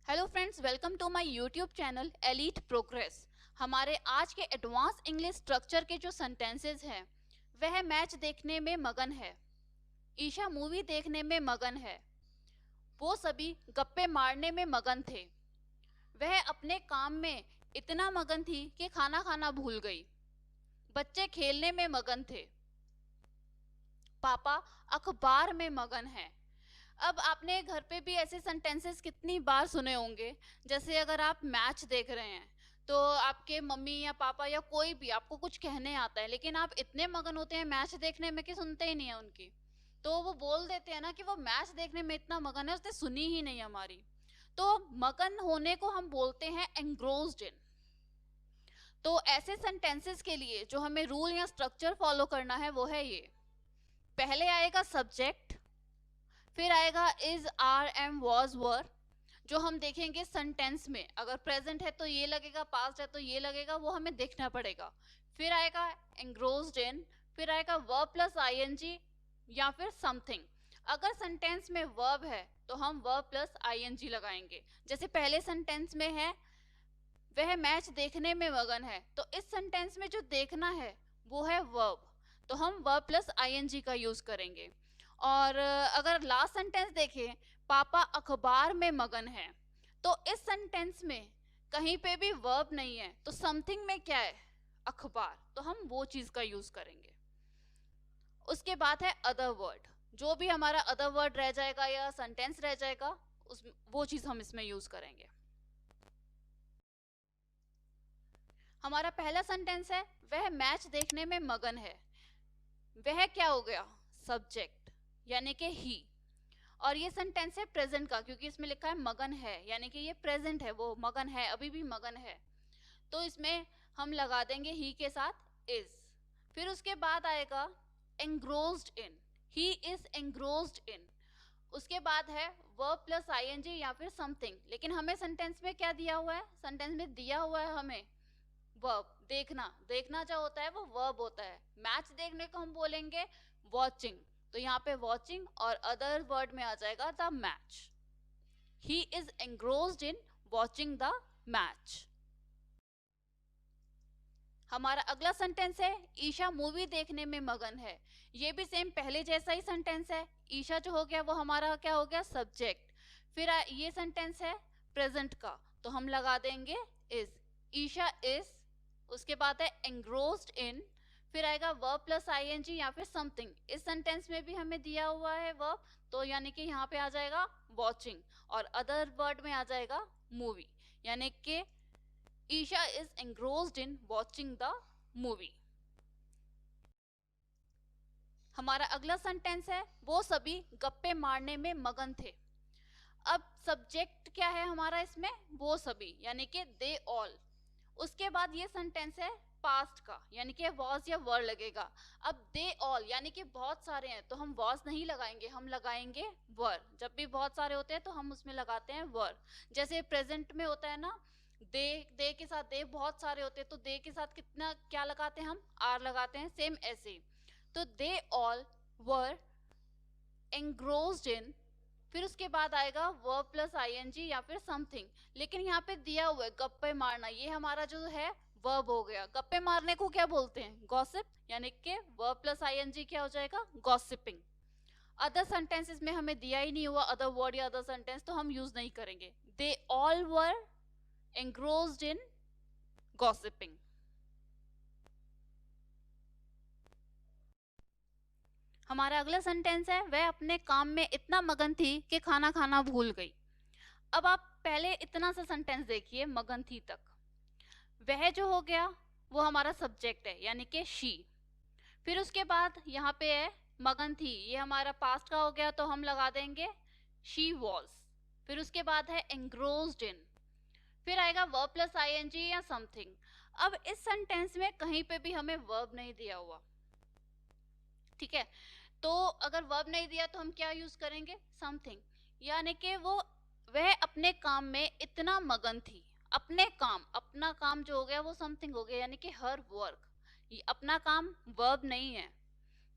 Hello friends, welcome to my YouTube channel elite progress. हमारे आज के एडवांस इंग्लिश स्ट्रक्चर के जो सेंटेंसेस हैं वह मैच देखने में मगन है, ईशा मूवी देखने में मगन है, वो सभी गप्पे मारने में मगन थे, वह अपने काम में इतना मगन थी कि खाना खाना भूल गई, बच्चे खेलने में मगन थे, पापा अखबार में मगन है। अब आपने घर पे भी ऐसे सेंटेंसेस कितनी बार सुने होंगे। जैसे अगर आप मैच देख रहे हैं तो आपके मम्मी या पापा या कोई भी आपको कुछ कहने आता है, लेकिन आप इतने मगन होते हैं मैच देखने में कि सुनते ही नहीं है उनकी। तो वो बोल देते हैं ना कि वो मैच देखने में इतना मगन है, उसने सुनी ही नहीं हमारी। तो मगन होने को हम बोलते हैं एंग्रोस्ड इन। तो ऐसे सेंटेंसेस के लिए जो हमें रूल या स्ट्रक्चर फॉलो करना है वो है ये। पहले आएगा सब्जेक्ट, फिर आएगा इज, आर, एम, वॉज, वर। जो हम देखेंगे सेंटेंस में, अगर प्रेजेंट है तो ये लगेगा, पास्ट है तो ये लगेगा, वो हमें देखना पड़ेगा। फिर आएगा एंग्रोस्ड इन, फिर आएगा वर्ब प्लस आईएनजी या फिर समथिंग। अगर सेंटेंस में वर्ब है तो हम वर्ब प्लस आईएनजी लगाएंगे। जैसे पहले सेंटेंस में है वह मैच देखने में मगन है, तो इस सेंटेंस में जो देखना है वो है वर्ब, तो हम वर्ब प्लस आईएनजी का यूज करेंगे। और अगर लास्ट सेंटेंस देखें, पापा अखबार में मगन है, तो इस सेंटेंस में कहीं पे भी वर्ब नहीं है, तो समथिंग में क्या है, अखबार, तो हम वो चीज का यूज करेंगे। उसके बाद है अदर वर्ड। जो भी हमारा अदर वर्ड रह जाएगा या सेंटेंस रह जाएगा उस वो चीज हम इसमें यूज करेंगे। हमारा पहला सेंटेंस है वह मैच देखने में मगन है। वह क्या हो गया, सब्जेक्ट यानी कि ही। और ये सेंटेंस है प्रेजेंट का, क्योंकि इसमें लिखा है मगन है, यानी कि ये प्रेजेंट है, वो मगन है, अभी भी मगन है। तो इसमें हम लगा देंगे ही के साथ इज। फिर उसके बाद आएगा engrossed in, he is engrossed in. उसके बाद है वर्ब प्लस आईएनजी या फिर समथिंग, लेकिन हमें सेंटेंस में क्या दिया हुआ है, सेंटेंस में दिया हुआ है हमें वर्ब। देखना, देखना जो होता है वो वर्ब होता है। मैच देखने को हम बोलेंगे वॉचिंग, तो यहाँ पे वॉचिंग और अदर वर्ड में आ जाएगा the match. He is engrossed in watching the match. हमारा अगला सेंटेंस है ईशा मूवी देखने में मगन है। ये भी सेम पहले जैसा ही सेंटेंस है। ईशा जो हो गया वो हमारा क्या हो गया, सब्जेक्ट। फिर ये सेंटेंस है प्रेजेंट का, तो हम लगा देंगे इज। ईशा इज, उसके बाद है एंग्रोस्ड इन, फिर आएगा वर्ब प्लस आईएनजी या फिर समथिंग। इस सेंटेंस में भी हमें दिया हुआ है वर्ब, तो यानी कि यहाँ पे आ जाएगा वॉचिंग, और अदर वर्ड में आ जाएगा मूवी, यानी कि Isha is engrossed in watching the movie. हमारा अगला सेंटेंस है वो सभी गप्पे मारने में मगन थे। अब सब्जेक्ट क्या है हमारा इसमें, वो सभी, यानी कि दे ऑल। उसके बाद ये सेंटेंस है पास्ट का, यानी कि वॉज या वर लगेगा। अब दे ऑल यानी कि बहुत सारे हैं, तो हम वॉज नहीं लगाएंगे, हम लगाएंगे वर। जब भी बहुत सारे होते हैं तो हम उसमें लगाते हैं वर। जैसे प्रेजेंट में होता है ना, दे के साथ दे बहुत सारे होते हैं, तो दे के साथ कितना क्या लगाते हैं, हम आर लगाते हैं, सेम ऐसे ही। तो दे ऑल वर एंग्रोस्ड इन, फिर उसके बाद आएगा वर्ब प्लस आईएनजी या फिर समथिंग। लेकिन यहाँ पे दिया हुआ है गप्पे मारना, ये हमारा जो है वर्ब हो गया। गप्पे मारने को क्या बोलते हैं, गॉसिप, यानी कि वर्ब प्लस आईएनजी क्या हो जाएगा, गॉसिपिंग। अदर सेंटेंसेस में हमें दिया ही नहीं हुआ अदर वर्ड या अदर सेंटेंस, तो हम यूज नहीं करेंगे। They all were engrossed in gossiping. हमारा अगला सेंटेंस है वह अपने काम में इतना मगन थी कि खाना खाना भूल गई। अब आप पहले इतना सा सेंटेंस देखिए, मगन थी तक। वह जो हो गया वो हमारा सब्जेक्ट है, यानी कि शी। फिर उसके बाद यहाँ पे है मगन थी, ये हमारा पास्ट का हो गया, तो हम लगा देंगे शी वॉज। फिर उसके बाद है एंग्रोस्ड इन, फिर आएगा वर्ब प्लस आईएनजी या समथिंग। अब इस सेंटेंस में कहीं पे भी हमें वर्ब नहीं दिया हुआ, ठीक है। तो अगर वर्ब नहीं दिया तो हम क्या यूज करेंगे, समथिंग, यानी कि वह अपने काम में इतना मगन थी। अपने काम, अपना काम जो हो गया वो समथिंग हो गया, यानी कि हर वर्क। अपना काम वर्ब नहीं है,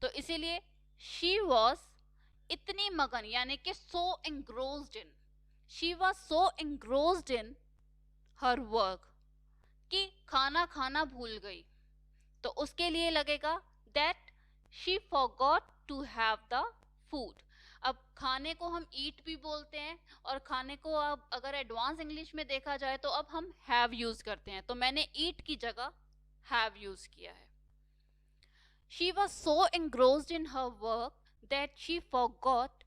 तो इसीलिए शी वॉज इतनी मगन, यानी कि so engrossed in. She was so engrossed in her work कि खाना खाना भूल गई, तो उसके लिए लगेगा that she forgot to have the food. अब खाने को हम ईट भी बोलते हैं, और खाने को अब अगर एडवांस इंग्लिश में देखा जाए तो अब हम हैव यूज करते हैं, तो मैंने ईट की जगह हैव यूज किया है। She was so engrossed in her work that she forgot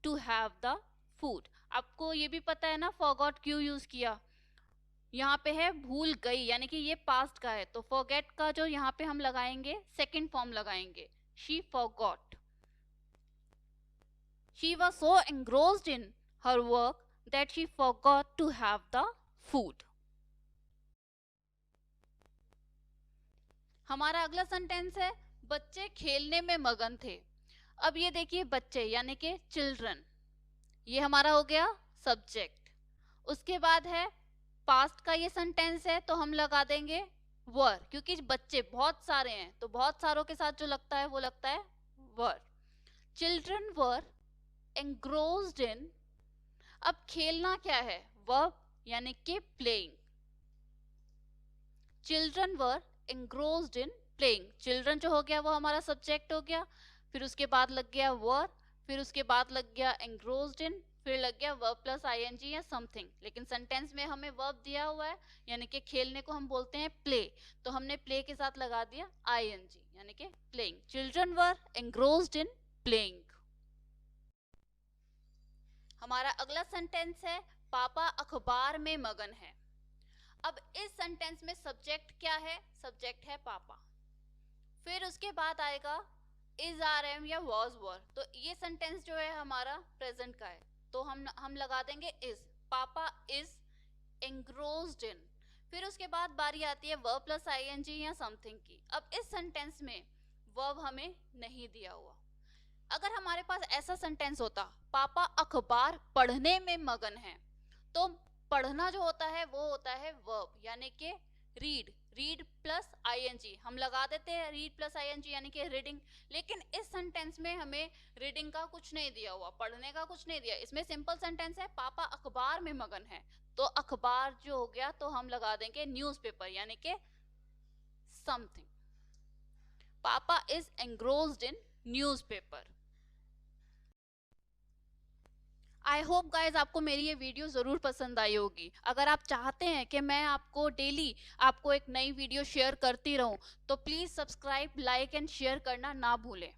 to have the food. आपको ये भी पता है ना forgot क्यों यूज किया, यहाँ पे है भूल गई, यानी कि ये पास्ट का है, तो forget का जो यहाँ पे हम लगाएंगे सेकेंड फॉर्म लगाएंगे, she forgot। She was so engrossed in her work that she forgot to have the food। हमारा अगला सेंटेंस है बच्चे खेलने में मगन थे। अब ये देखिए बच्चे यानी कि चिल्ड्रन, ये हमारा हो गया सब्जेक्ट। उसके बाद है पास्ट का ये सेंटेंस है, तो हम लगा देंगे वर, क्योंकि बच्चे बहुत सारे हैं तो बहुत सारों के साथ जो लगता है वो लगता है वर। चिल्ड्रन वर engrossed in, अब खेलना क्या है, वर्ब यानी कि playing. Children were engrossed in playing, children जो हो गया वो हमारा सब्जेक्ट हो गया, फिर उसके बाद लग गया वर, फिर उसके बाद लग गया engrossed in, फिर लग गया वर्ब प्लस ing या समथिंग, लेकिन सेंटेंस में हमें वर्ब दिया हुआ है, यानी कि खेलने को हम बोलते हैं प्ले, तो हमने प्ले के साथ लगा दिया ing यानी कि playing. Children were engrossed in playing। हमारा अगला सेंटेंस है पापा अखबार में मगन है। अब इस सेंटेंस में सब्जेक्ट क्या है, सब्जेक्ट है पापा, फिर उसके बाद आएगा इज आर एम या वॉज वर, तो ये सेंटेंस जो है हमारा प्रेजेंट का है, तो हम लगा देंगे इज, पापा इज engrossed in। फिर उसके बाद बारी आती है वर्ब प्लस ing या समथिंग की। अब इस सेंटेंस में वर्ब हमें नहीं दिया हुआ, अगर हमारे पास ऐसा सेंटेंस होता पापा अखबार पढ़ने में मगन है, तो पढ़ना जो होता है वो होता है वर्ब यानी कि रीड, रीड प्लस ing हम लगा देते हैं, रीड प्लस ing यानी कि रीडिंग। लेकिन इस सेंटेंस में हमें रीडिंग का कुछ नहीं दिया हुआ, पढ़ने का कुछ नहीं दिया, इसमें सिंपल सेंटेंस है पापा अखबार में मगन है, तो अखबार जो हो गया तो हम लगा देंगे न्यूज़पेपर यानी कि समथिंग। पापा is engrossed in newspaper. I hope guys आपको मेरी ये वीडियो ज़रूर पसंद आई होगी। अगर आप चाहते हैं कि मैं आपको डेली आपको एक नई वीडियो शेयर करती रहूं, तो please subscribe, like and share करना ना भूलें।